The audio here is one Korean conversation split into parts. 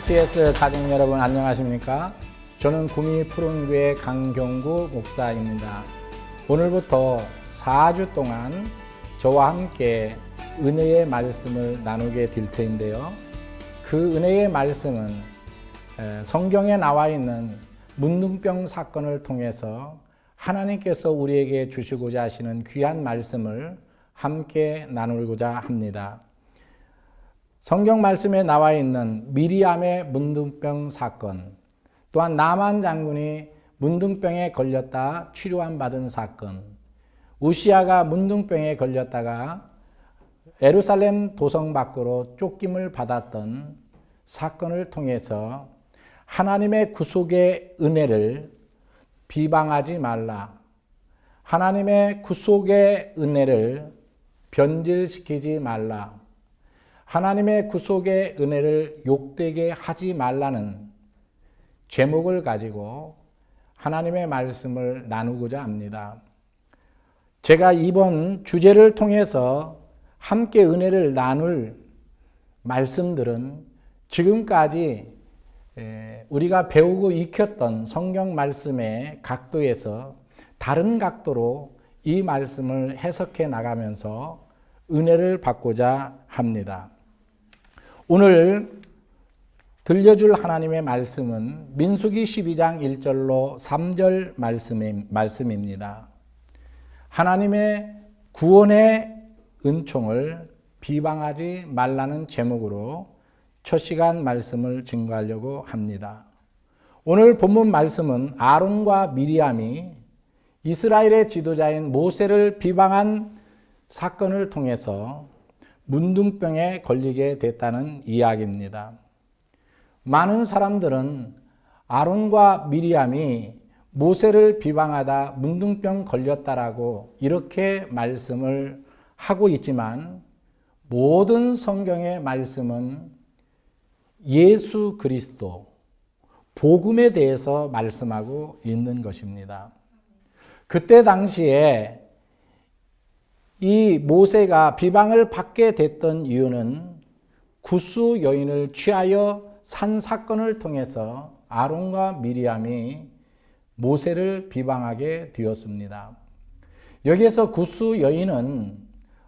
HTS 가족 여러분 안녕하십니까? 저는 구미 푸른교회 강경구 목사입니다. 오늘부터 4주 동안 저와 함께 은혜의 말씀을 나누게 될 텐데요. 그 은혜의 말씀은 성경에 나와 있는 문둥병 사건을 통해서 하나님께서 우리에게 주시고자 하시는 귀한 말씀을 함께 나누고자 합니다. 성경 말씀에 나와 있는 미리암의 문둥병 사건, 또한 나만 장군이 문둥병에 걸렸다 치료함 받은 사건, 우시아가 문둥병에 걸렸다가 예루살렘 도성 밖으로 쫓김을 받았던 사건을 통해서 하나님의 구속의 은혜를 비방하지 말라, 하나님의 구속의 은혜를 변질시키지 말라, 하나님의 구속의 은혜를 욕되게 하지 말라는 제목을 가지고 하나님의 말씀을 나누고자 합니다. 제가 이번 주제를 통해서 함께 은혜를 나눌 말씀들은 지금까지 우리가 배우고 익혔던 성경 말씀의 각도에서 다른 각도로 이 말씀을 해석해 나가면서 은혜를 받고자 합니다. 오늘 들려줄 하나님의 말씀은 민수기 12장 1절로 3절 말씀입니다. 하나님의 구원의 은총을 비방하지 말라는 제목으로 첫 시간 말씀을 증거하려고 합니다. 오늘 본문 말씀은 아론과 미리암이 이스라엘의 지도자인 모세를 비방한 사건을 통해서 문둥병에 걸리게 됐다는 이야기입니다. 많은 사람들은 아론과 미리암이 모세를 비방하다 문둥병 걸렸다라고 이렇게 말씀을 하고 있지만 모든 성경의 말씀은 예수 그리스도, 복음에 대해서 말씀하고 있는 것입니다. 그때 당시에 이 모세가 비방을 받게 됐던 이유는 구스 여인을 취하여 산 사건을 통해서 아론과 미리암이 모세를 비방하게 되었습니다. 여기에서 구스 여인은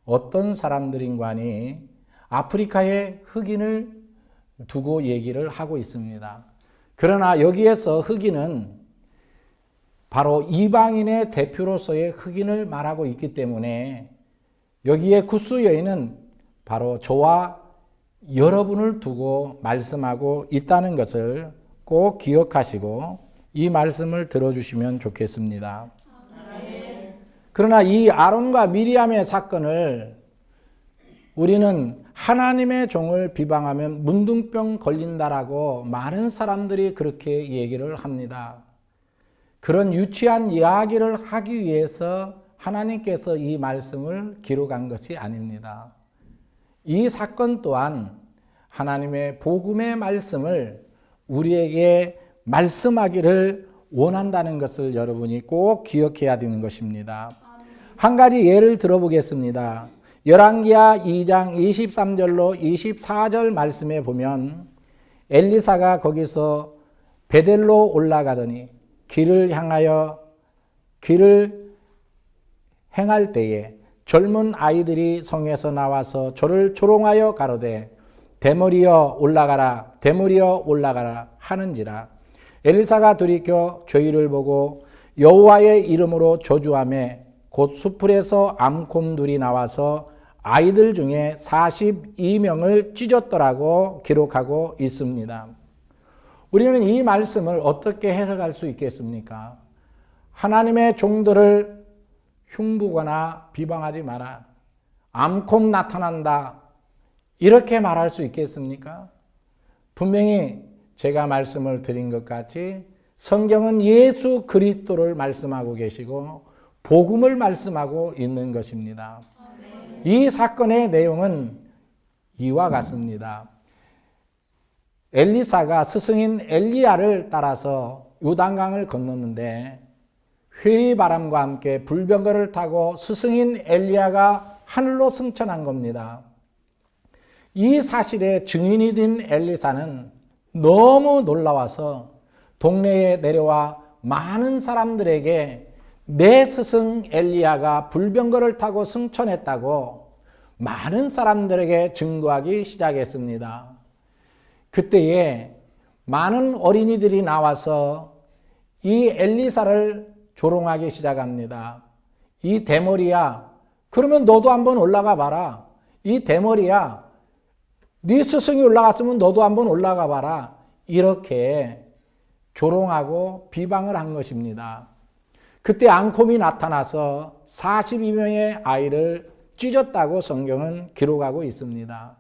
어떤 사람들인가 하니 아프리카의 흑인을 두고 얘기를 하고 있습니다. 그러나 여기에서 흑인은 바로 이방인의 대표로서의 흑인을 말하고 있기 때문에 여기에 구스 여인은 바로 저와 여러분을 두고 말씀하고 있다는 것을 꼭 기억하시고 이 말씀을 들어주시면 좋겠습니다. 그러나 이 아론과 미리암의 사건을 우리는 하나님의 종을 비방하면 문둥병 걸린다라고 많은 사람들이 그렇게 얘기를 합니다. 그런 유치한 이야기를 하기 위해서 하나님께서 이 말씀을 기록한 것이 아닙니다. 이 사건 또한 하나님의 복음의 말씀을 우리에게 말씀하기를 원한다는 것을 여러분이 꼭 기억해야 되는 것입니다. 한 가지 예를 들어보겠습니다. 열왕기하 2장 23절로 24절 말씀에 보면 엘리사가 거기서 베델로 올라가더니 길을 행할 때에 젊은 아이들이 성에서 나와서 저를 조롱하여 가로되 대머리여 올라가라 대머리여 올라가라 하는지라. 엘리사가 돌이켜 저희를 보고 여호와의 이름으로 저주하며 곧 수풀에서 암곰들이 나와서 아이들 중에 42명을 찢었더라고 기록하고 있습니다. 우리는 이 말씀을 어떻게 해석할 수 있겠습니까? 하나님의 종들을 흉보거나 비방하지 마라, 암곰 나타난다, 이렇게 말할 수 있겠습니까? 분명히 제가 말씀을 드린 것 같이 성경은 예수 그리스도를 말씀하고 계시고 복음을 말씀하고 있는 것입니다. 이 사건의 내용은 이와 같습니다. 엘리사가 스승인 엘리야를 따라서 요단강을 건넜는데 회리바람과 함께 불병거를 타고 스승인 엘리야가 하늘로 승천한 겁니다. 이 사실에 증인이 된 엘리사는 너무 놀라워서 동네에 내려와 많은 사람들에게 내 스승 엘리야가 불병거를 타고 승천했다고 많은 사람들에게 증거하기 시작했습니다. 그때에 많은 어린이들이 나와서 이 엘리사를 조롱하기 시작합니다. 이 대머리야, 그러면 너도 한번 올라가 봐라. 이 대머리야, 네 스승이 올라갔으면 너도 한번 올라가 봐라. 이렇게 조롱하고 비방을 한 것입니다. 그때 앙콤이 나타나서 42명의 아이를 찢었다고 성경은 기록하고 있습니다.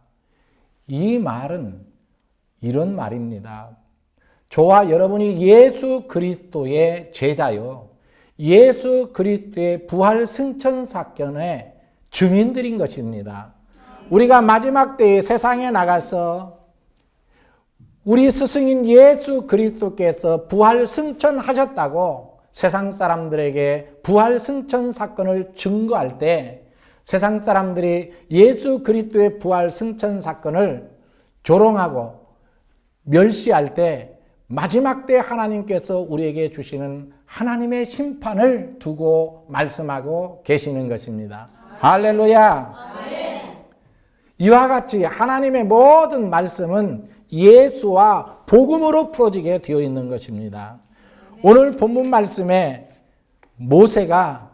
이 말은 이런 말입니다. 저와 여러분이 예수 그리스도의 제자요, 예수 그리스도의 부활 승천 사건의 증인들인 것입니다. 우리가 마지막 때에 세상에 나가서 우리 스승인 예수 그리스도께서 부활 승천하셨다고 세상 사람들에게 부활 승천 사건을 증거할 때 세상 사람들이 예수 그리스도의 부활 승천 사건을 조롱하고 멸시할 때 마지막 때 하나님께서 우리에게 주시는 하나님의 심판을 두고 말씀하고 계시는 것입니다. 할렐루야. 아멘. 이와 같이 하나님의 모든 말씀은 예수와 복음으로 풀어지게 되어 있는 것입니다. 오늘 본문 말씀에 모세가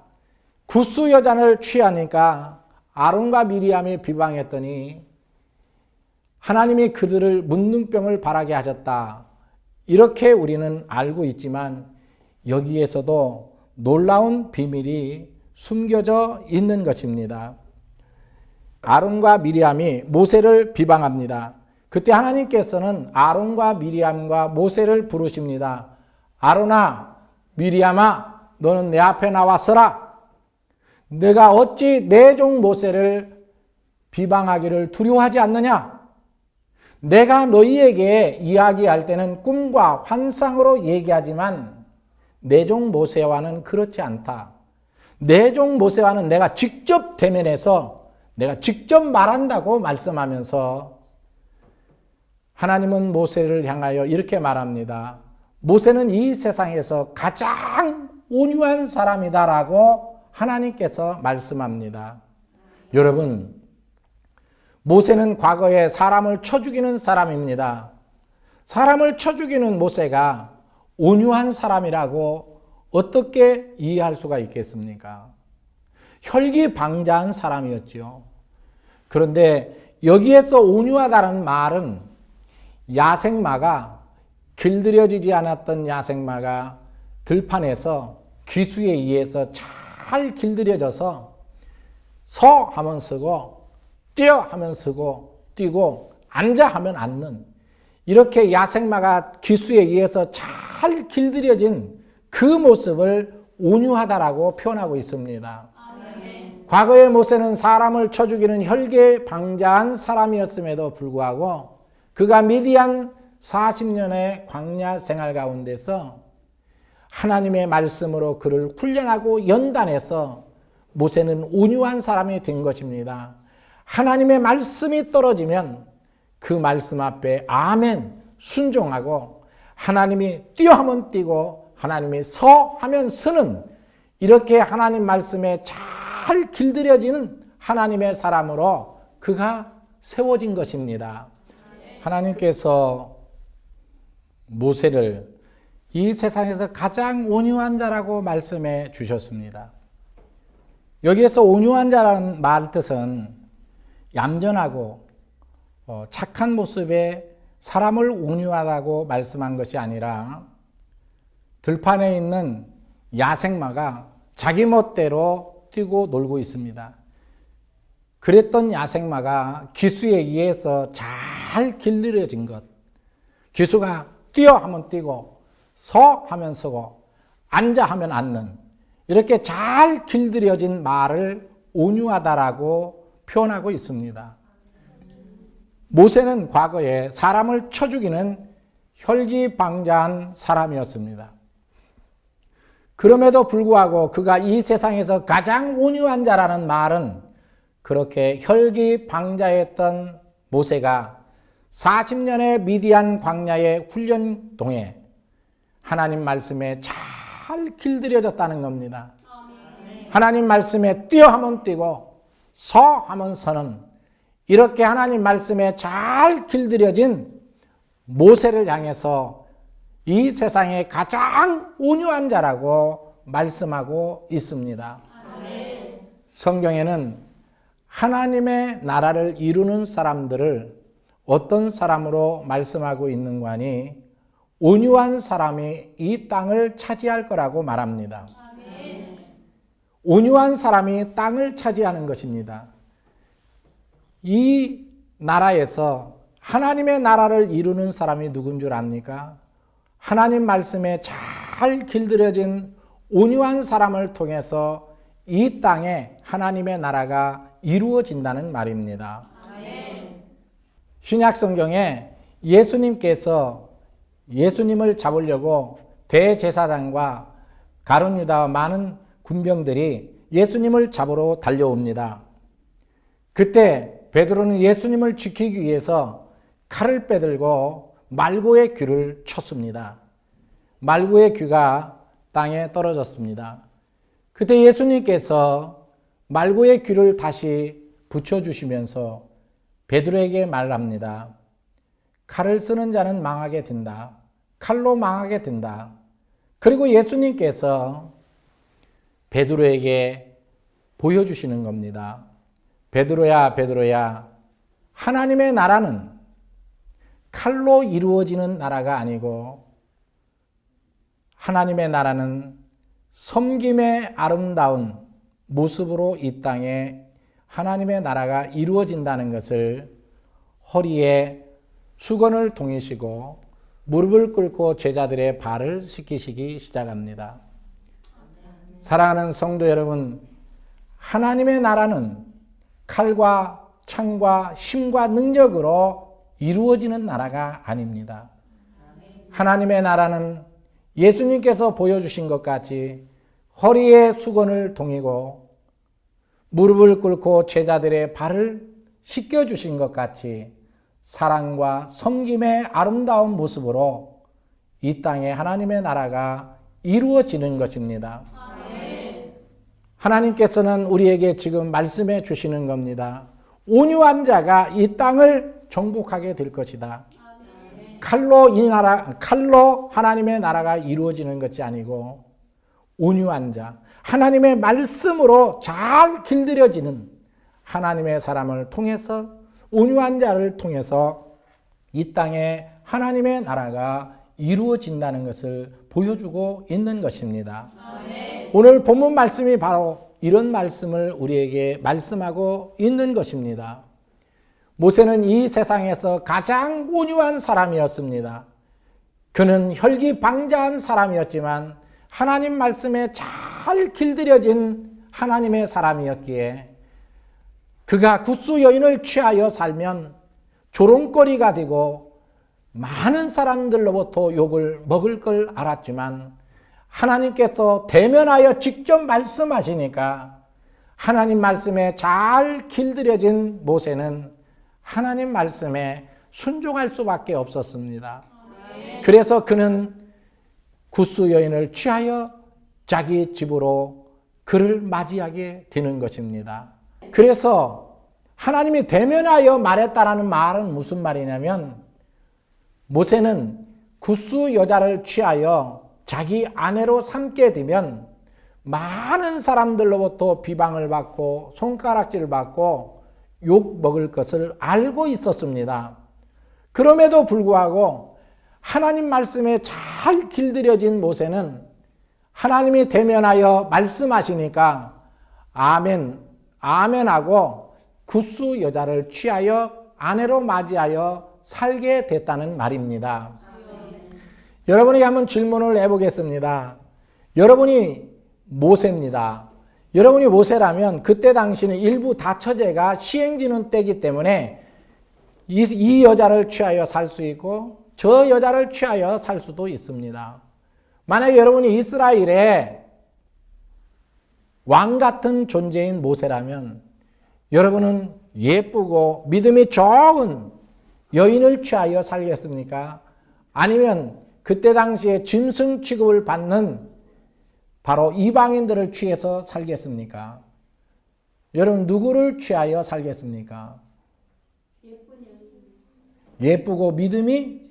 구스 여잔을 취하니까 아론과 미리암이 비방했더니 하나님이 그들을 문둥병을 바라게 하셨다. 이렇게 우리는 알고 있지만 여기에서도 놀라운 비밀이 숨겨져 있는 것입니다. 아론과 미리암이 모세를 비방합니다. 그때 하나님께서는 아론과 미리암과 모세를 부르십니다. 아론아, 미리암아, 너는 내 앞에 나와서라. 내가 어찌 내 종 모세를 비방하기를 두려워하지 않느냐? 내가 너희에게 이야기할 때는 꿈과 환상으로 얘기하지만 내 종 모세와는 그렇지 않다. 내 종 모세와는 내가 직접 대면해서 내가 직접 말한다고 말씀하면서 하나님은 모세를 향하여 이렇게 말합니다. 모세는 이 세상에서 가장 온유한 사람이다라고 하나님께서 말씀합니다. 여러분, 모세는 과거에 사람을 쳐 죽이는 사람입니다. 사람을 쳐 죽이는 모세가 온유한 사람이라고 어떻게 이해할 수가 있겠습니까? 혈기방자한 사람이었죠. 그런데 여기에서 온유하다는 말은 야생마가 길들여지지 않았던 야생마가 들판에서 귀수에 의해서 잘 길들여져서 서 하면 서고 뛰어 하면 서고 뛰고 앉아 하면 앉는 이렇게 야생마가 귀수에 의해서 잘 길들여진 그 모습을 온유하다라고 표현하고 있습니다. 아멘. 과거의 모세는 사람을 쳐 죽이는 혈기방자한 사람이었음에도 불구하고 그가 미디안 40년의 광야 생활 가운데서 하나님의 말씀으로 그를 훈련하고 연단해서 모세는 온유한 사람이 된 것입니다. 하나님의 말씀이 떨어지면 그 말씀 앞에 아멘 순종하고 하나님이 뛰어 하면 뛰고 하나님이 서 하면 서는 이렇게 하나님 말씀에 잘 길들여지는 하나님의 사람으로 그가 세워진 것입니다. 하나님께서 모세를 이 세상에서 가장 온유한 자라고 말씀해 주셨습니다. 여기에서 온유한 자라는 말 뜻은 얌전하고 착한 모습의 사람을 온유하다고 말씀한 것이 아니라 들판에 있는 야생마가 자기 멋대로 뛰고 놀고 있습니다. 그랬던 야생마가 기수에 의해서 잘 길들여진 것. 기수가 뛰어 하면 뛰고 서 하면 서고 앉아 하면 앉는 이렇게 잘 길들여진 말을 온유하다라고 표현하고 있습니다. 모세는 과거에 사람을 쳐 죽이는 혈기방자한 사람이었습니다. 그럼에도 불구하고 그가 이 세상에서 가장 온유한 자라는 말은 그렇게 혈기방자했던 모세가 40년의 미디안 광야의 훈련동에 하나님 말씀에 잘 길들여졌다는 겁니다. 하나님 말씀에 뛰어 하면 뛰고 서 하면 서는, 이렇게 하나님 말씀에 잘 길들여진 모세를 향해서 이 세상에 가장 온유한 자라고 말씀하고 있습니다. 성경에는 하나님의 나라를 이루는 사람들을 어떤 사람으로 말씀하고 있는가 하니 온유한 사람이 이 땅을 차지할 거라고 말합니다. 온유한 사람이 땅을 차지하는 것입니다. 이 나라에서 하나님의 나라를 이루는 사람이 누군 줄 압니까? 하나님 말씀에 잘 길들여진 온유한 사람을 통해서 이 땅에 하나님의 나라가 이루어진다는 말입니다. 신약 성경에 예수님께서 예수님을 잡으려고 대제사장과 가룟 유다와 많은 군병들이 예수님을 잡으러 달려옵니다. 그때 베드로는 예수님을 지키기 위해서 칼을 빼들고 말고의 귀를 쳤습니다. 말고의 귀가 땅에 떨어졌습니다. 그때 예수님께서 말고의 귀를 다시 붙여주시면서 베드로에게 말합니다. 칼을 쓰는 자는 망하게 된다. 칼로 망하게 된다. 그리고 예수님께서 베드로에게 보여주시는 겁니다. 베드로야, 베드로야, 하나님의 나라는 칼로 이루어지는 나라가 아니고 하나님의 나라는 섬김의 아름다운 모습으로 이 땅에 하나님의 나라가 이루어진다는 것을 허리에 수건을 동이시고 무릎을 꿇고 제자들의 발을 씻기시기 시작합니다. 사랑하는 성도 여러분, 하나님의 나라는 칼과 창과 힘과 능력으로 이루어지는 나라가 아닙니다. 하나님의 나라는 예수님께서 보여주신 것 같이 허리에 수건을 동이고 무릎을 꿇고 제자들의 발을 씻겨주신 것 같이 사랑과 섬김의 아름다운 모습으로 이 땅에 하나님의 나라가 이루어지는 것입니다. 하나님께서는 우리에게 지금 말씀해 주시는 겁니다. 온유한 자가 이 땅을 정복하게 될 것이다. 칼로 하나님의 나라가 이루어지는 것이 아니고 온유한 자, 하나님의 말씀으로 잘 길들여지는 하나님의 사람을 통해서, 온유한 자를 통해서 이 땅에 하나님의 나라가 이루어진다는 것을 보여주고 있는 것입니다. 오늘 본문 말씀이 바로 이런 말씀을 우리에게 말씀하고 있는 것입니다. 모세는 이 세상에서 가장 온유한 사람이었습니다. 그는 혈기방자한 사람이었지만 하나님 말씀에 잘 길들여진 하나님의 사람이었기에 그가 굿수 여인을 취하여 살면 조롱거리가 되고 많은 사람들로부터 욕을 먹을 걸 알았지만 하나님께서 대면하여 직접 말씀하시니까 하나님 말씀에 잘 길들여진 모세는 하나님 말씀에 순종할 수밖에 없었습니다. 그래서 그는 굿수 여인을 취하여 자기 집으로 그를 맞이하게 되는 것입니다. 그래서 하나님이 대면하여 말했다라는 말은 무슨 말이냐면 모세는 굿수 여자를 취하여 자기 아내로 삼게 되면 많은 사람들로부터 비방을 받고 손가락질을 받고 욕 먹을 것을 알고 있었습니다. 그럼에도 불구하고 하나님 말씀에 잘 길들여진 모세는 하나님이 대면하여 말씀하시니까 아멘, 아멘하고 굿수 여자를 취하여 아내로 맞이하여 살게 됐다는 말입니다. 여러분에게 한번 질문을 해보겠습니다. 여러분이 모세입니다. 여러분이 모세라면 그때 당시는 일부 다처제가 시행지는 때이기 때문에 이 여자를 취하여 살 수 있고 저 여자를 취하여 살 수도 있습니다. 만약에 여러분이 이스라엘의 왕 같은 존재인 모세라면 여러분은 예쁘고 믿음이 좋은 여인을 취하여 살겠습니까? 아니면 그때 당시에 짐승 취급을 받는 바로 이방인들을 취해서 살겠습니까? 여러분 누구를 취하여 살겠습니까? 예쁘고 믿음이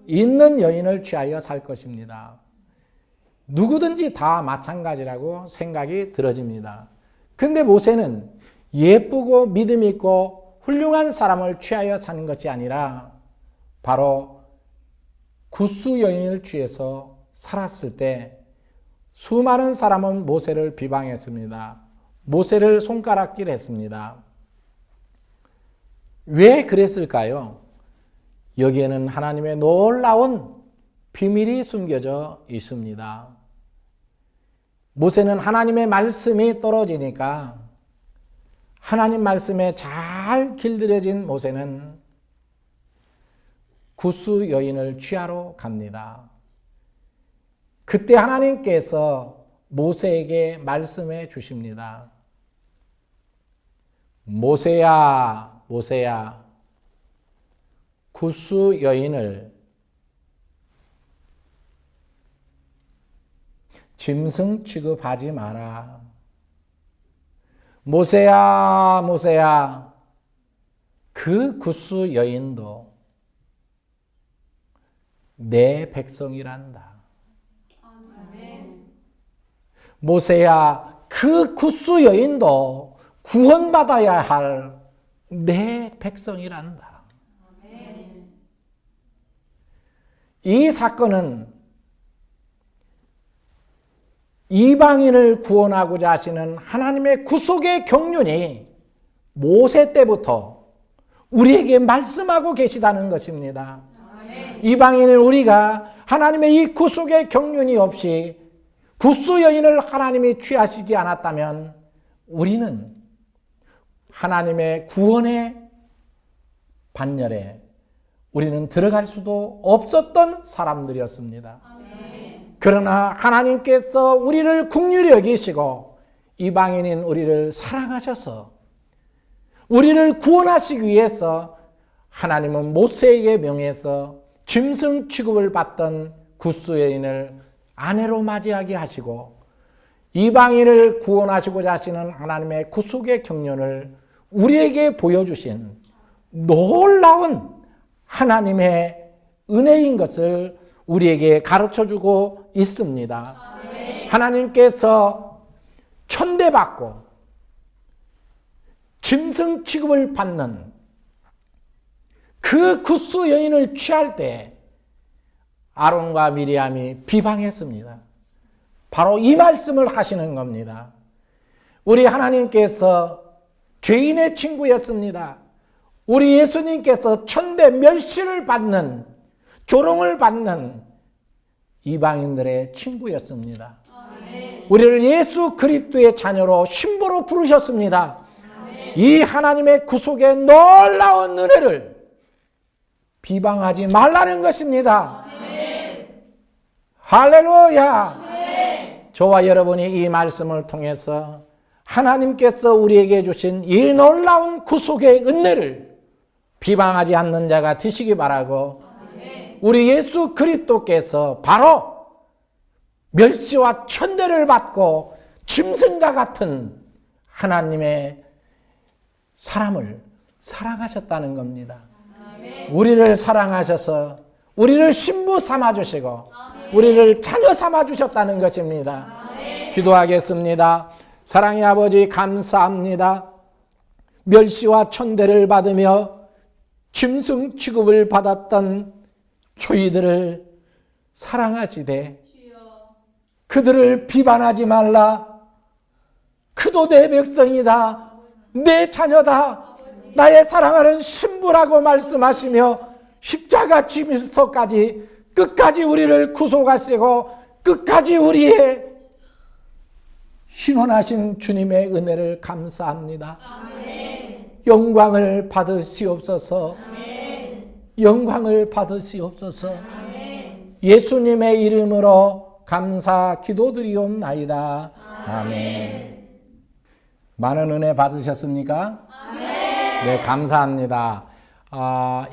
있는 여인을 취하여 살 것입니다. 누구든지 다 마찬가지라고 생각이 들어집니다. 근데 모세는 예쁘고 믿음 있고 훌륭한 사람을 취하여 사는 것이 아니라 바로 굿수 여인을 취해서 살았을 때 수많은 사람은 모세를 비방했습니다. 모세를 손가락질했습니다. 왜 그랬을까요? 여기에는 하나님의 놀라운 비밀이 숨겨져 있습니다. 모세는 하나님의 말씀이 떨어지니까 하나님 말씀에 잘 길들여진 모세는 굿수 여인을 취하러 갑니다. 그때 하나님께서 모세에게 말씀해 주십니다. 모세야, 모세야, 굿수 여인을 짐승 취급하지 마라. 모세야, 모세야, 그 굿수 여인도 내 백성이란다. 모세야, 그 굿수 여인도 구원받아야 할 내 백성이란다. 이 사건은 이방인을 구원하고자 하시는 하나님의 구속의 경륜이 모세 때부터 우리에게 말씀하고 계시다는 것입니다. 이방인은 우리가 하나님의 이 구속의 경륜이 없이 굿수 여인을 하나님이 취하시지 않았다면 우리는 하나님의 구원의 반열에 우리는 들어갈 수도 없었던 사람들이었습니다. 그러나 하나님께서 우리를 긍휼히 여기시고 이방인인 우리를 사랑하셔서 우리를 구원하시기 위해서 하나님은 모세에게 명해서 짐승 취급을 받던 굿수 여인을 아내로 맞이하게 하시고 이방인을 구원하시고자 하시는 하나님의 구속의 경륜을 우리에게 보여주신 놀라운 하나님의 은혜인 것을 우리에게 가르쳐주고 있습니다. 하나님께서 천대받고 짐승 취급을 받는 그 굿수 여인을 취할 때 아론과 미리암이 비방했습니다. 바로 이 말씀을 하시는 겁니다. 우리 하나님께서 죄인의 친구였습니다. 우리 예수님께서 천대 멸시를 받는, 조롱을 받는 이방인들의 친구였습니다. 우리를 예수 그리스도의 자녀로 신부로 부르셨습니다. 이 하나님의 구속의 놀라운 은혜를 비방하지 말라는 것입니다. 할렐루야! 저와 여러분이 이 말씀을 통해서 하나님께서 우리에게 주신 이 놀라운 구속의 은혜를 비방하지 않는 자가 되시기 바라고, 우리 예수 그리스도께서 바로 멸시와 천대를 받고 짐승과 같은 하나님의 사람을 사랑하셨다는 겁니다. 우리를 사랑하셔서 우리를 신부 삼아주시고 우리를 자녀 삼아주셨다는 것입니다. 기도하겠습니다. 사랑의 아버지, 감사합니다. 멸시와 천대를 받으며 짐승 취급을 받았던 저희들을 사랑하시되 그들을 비방하지 말라. 그도 내 백성이다, 내 자녀다, 나의 사랑하는 신부라고 말씀하시며 십자가 지면서까지 끝까지 우리를 구속하시고 끝까지 우리의 신원하신 주님의 은혜를 감사합니다. 아멘. 영광을 받으시옵소서. 아멘. 영광을 받으시옵소서. 아멘. 예수님의 이름으로 감사 기도드리옵나이다. 아멘. 많은 은혜 받으셨습니까? 아멘. 네, 감사합니다.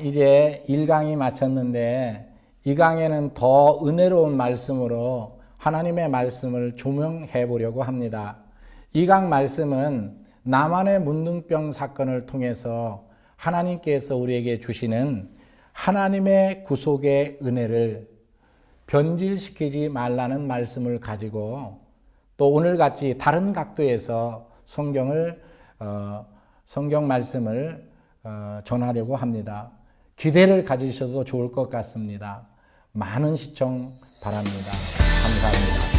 이제 1강이 마쳤는데 이 강에는 더 은혜로운 말씀으로 하나님의 말씀을 조명해 보려고 합니다. 이 강 말씀은 나만의 문둥병 사건을 통해서 하나님께서 우리에게 주시는 하나님의 구속의 은혜를 변질시키지 말라는 말씀을 가지고 또 오늘같이 다른 각도에서 성경 말씀을 전하려고 합니다. 기대를 가지셔도 좋을 것 같습니다. 많은 시청 바랍니다. 감사합니다.